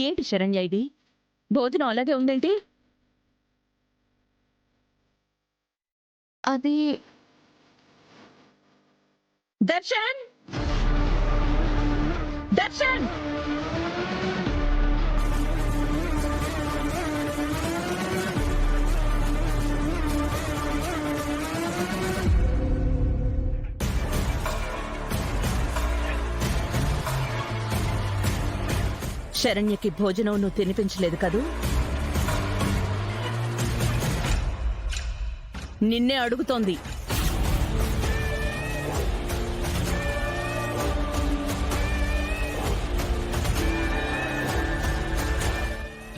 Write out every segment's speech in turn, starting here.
ఏంటి శరణ్య ఇది? భోజనం అలాగే ఉందేంటి? అది దర్శన్! దర్శన్! శరణ్యకి భోజనం నువ్వు తినిపించలేదు కదూ? నిన్నే అడుగుతోంది.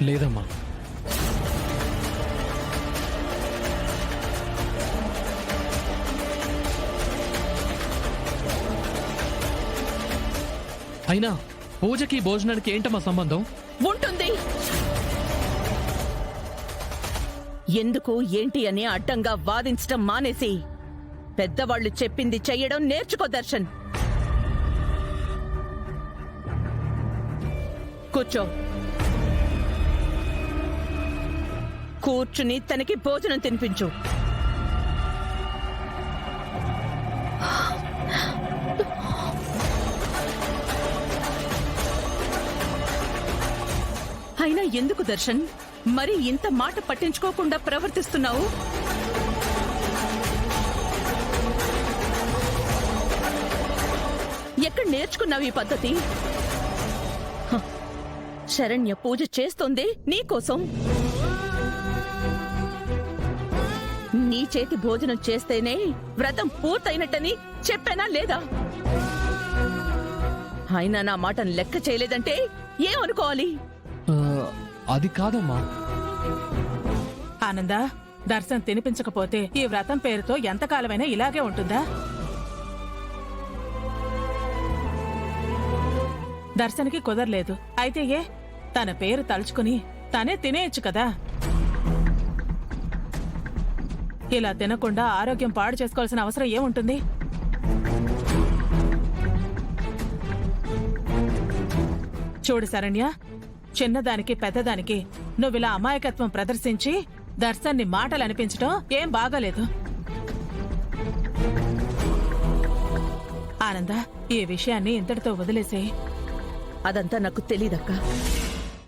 లేదమ్మా. అయినా పూజకి భోజనానికి ఏంటమ్మా సంబంధం? ఉంటుంది. ఎందుకు ఏంటి అని అడ్డంగా వాదించటం మానేసి పెద్దవాళ్లు చెప్పింది చెయ్యడం నేర్చుకో దర్శన్. కూర్చో. కూర్చుని తనకి భోజనం తినిపించు. అయినా ఎందుకు దర్శన్ మరి ఇంత మాట పట్టించుకోకుండా ప్రవర్తిస్తున్నావు? ఎక్కడ నేర్చుకున్నావు ఈ పద్ధతి? శరణ్య పూజ చేస్తోంది నీకోసం. నీ చేతి భోజనం చేస్తేనే వ్రతం పూర్తయినట్టని చెప్పానా లేదా? అయినా నా మాటను లెక్క చేయలేదంటే ఏమనుకోవాలి? అది కాదమ్మా. ఆనందా, దర్శనం తినిపించకపోతే ఈ వ్రతం పేరుతో ఎంతకాలమైనా ఇలాగే ఉంటుందా? దర్శనకి కుదరలేదు అయితే ఏ తన పేరు తలుచుకుని తనే తినేయచ్చు కదా. ఇలా తినకుండా ఆరోగ్యం పాడు చేసుకోవాల్సిన అవసరం ఏముంటుంది? చూడు శరణ్య, చిన్నదానికి పెద్దదానికి నువ్విలా అమాయకత్వం ప్రదర్శించి దర్శన్ని మాటలు అనిపించడం ఏం బాగాలేదు. ఆనంద, ఈ విషయాన్ని ఇంతటితో వదిలేసే. అదంతా నాకు తెలీదక్కా.